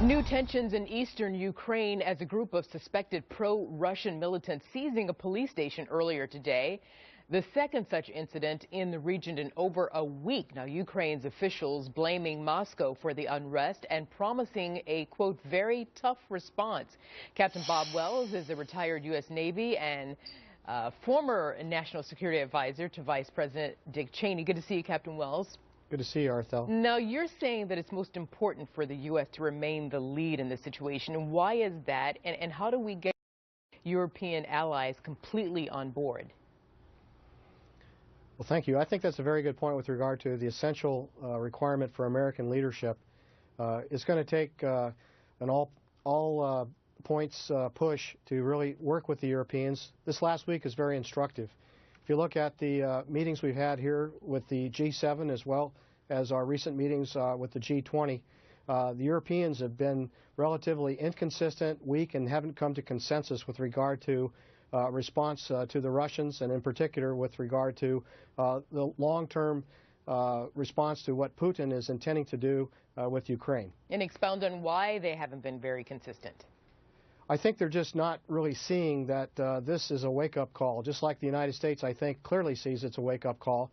New tensions in eastern Ukraine as a group of suspected pro-Russian militants seizing a police station earlier today. The second such incident in the region in over a week. Now, Ukraine's officials blaming Moscow for the unrest and promising a, quote, very tough response. Captain Bob Wells is a retired U.S. Navy and former national security advisor to Vice President Dick Cheney. Good to see you, Captain Wells. Good to see you, Arthel. Now, you're saying that it's most important for the U.S. to remain the lead in this situation. Why is that, and how do we get European allies completely on board? Well, thank you. I think that's a very good point with regard to the essential requirement for American leadership. It's going to take an all points push to really work with the Europeans. This last week is very instructive. If you look at the meetings we've had here with the G7 as well as our recent meetings with the G20, the Europeans have been relatively inconsistent, weak, and haven't come to consensus with regard to response to the Russians, and in particular with regard to the long-term response to what Putin is intending to do with Ukraine. And expound on why they haven't been very consistent. I think they're just not really seeing that this is a wake-up call. Just like the United States, I think, clearly sees it's a wake-up call,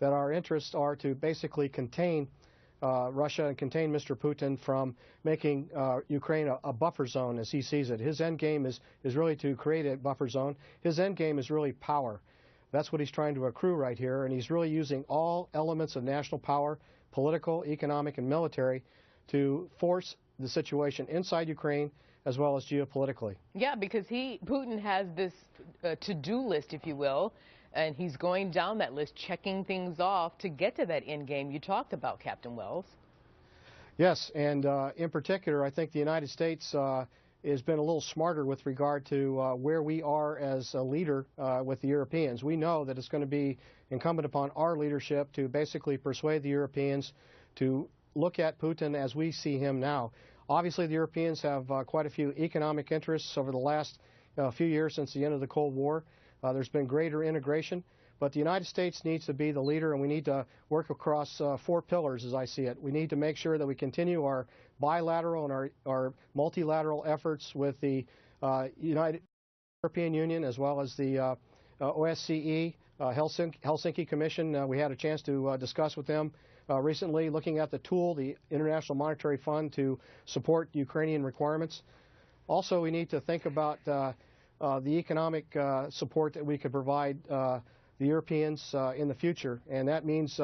that our interests are to basically contain Russia and contain Mr. Putin from making Ukraine a buffer zone as he sees it. His end game is really to create a buffer zone. His end game is really power. That's what he's trying to accrue right here, and he's really using all elements of national power, political, economic, and military, to force the situation inside Ukraine as well as geopolitically. Yeah, because Putin has this to-do list, if you will, and he's going down that list, checking things off to get to that end game you talked about, Captain Wells. Yes, and in particular, I think the United States has been a little smarter with regard to where we are as a leader with the Europeans. We know that it's going to be incumbent upon our leadership to basically persuade the Europeans to look at Putin as we see him now. Obviously, the Europeans have quite a few economic interests over the last few years since the end of the Cold War. There's been greater integration, but the United States needs to be the leader, and we need to work across four pillars as I see it. We need to make sure that we continue our bilateral and our multilateral efforts with the European Union as well as the OSCE, Helsinki Commission. We had a chance to discuss with them recently, looking at the tool, the International Monetary Fund, to support Ukrainian requirements. Also, we need to think about the economic support that we could provide the Europeans in the future, and that means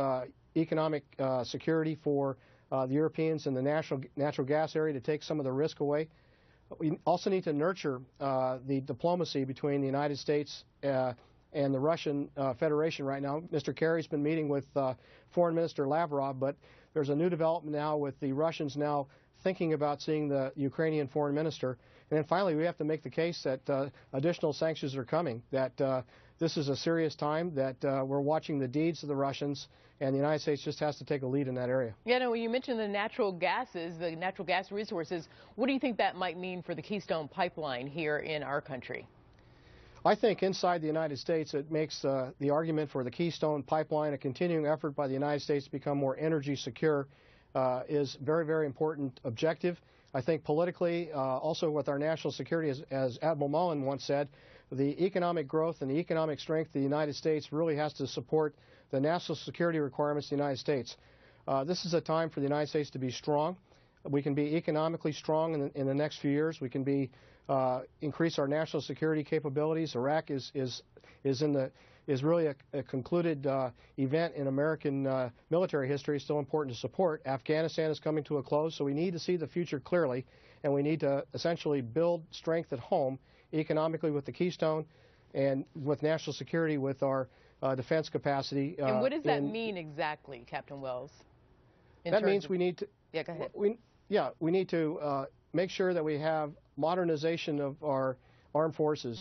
economic security for the Europeans in the natural gas area to take some of the risk away. We also need to nurture the diplomacy between the United States and the Russian Federation right now. Mr. Kerry's been meeting with Foreign Minister Lavrov, but there's a new development now with the Russians now thinking about seeing the Ukrainian Foreign Minister. And then finally, we have to make the case that additional sanctions are coming, that this is a serious time, that we're watching the deeds of the Russians, and the United States just has to take a lead in that area. Yeah, no, you mentioned the natural gases, the natural gas resources. What do you think that might mean for the Keystone Pipeline here in our country? I think inside the United States, it makes the argument for the Keystone Pipeline, a continuing effort by the United States to become more energy secure, is very, very important objective. I think politically, also with our national security, as Admiral Mullen once said, the economic growth and the economic strength of the United States really has to support the national security requirements of the United States. This is a time for the United States to be strong. We can be economically strong in the next few years. We can be increase our national security capabilities. Iraq is really a concluded event in American military history. It's still important to support. Afghanistan is coming to a close, so we need to see the future clearly, and we need to essentially build strength at home economically with the Keystone and with national security with our defense capacity. And what does that mean exactly, Captain Wells? That means we need to... Yeah, go ahead. We need to make sure that we have modernization of our armed forces.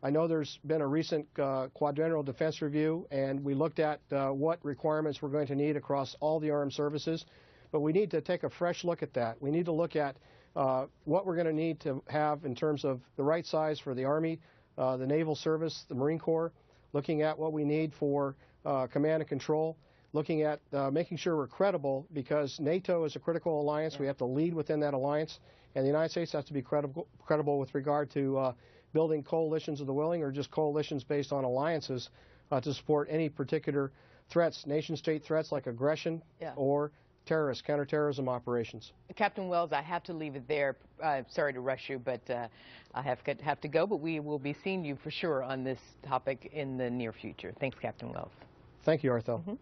I know there's been a recent quadrennial defense review, and we looked at what requirements we're going to need across all the armed services, but we need to take a fresh look at that. We need to look at what we're going to need to have in terms of the right size for the Army, the Naval Service, the Marine Corps, looking at what we need for command and control, looking at making sure we're credible, because NATO is a critical alliance. We have to lead within that alliance, and the United States has to be credible with regard to building coalitions of the willing, or just coalitions based on alliances to support any particular threats, nation-state threats like aggression or terrorist, counterterrorism operations. Captain Wells, I have to leave it there. Sorry to rush you, but I have to go. But we will be seeing you for sure on this topic in the near future. Thanks, Captain Wells. Thank you, Arthel.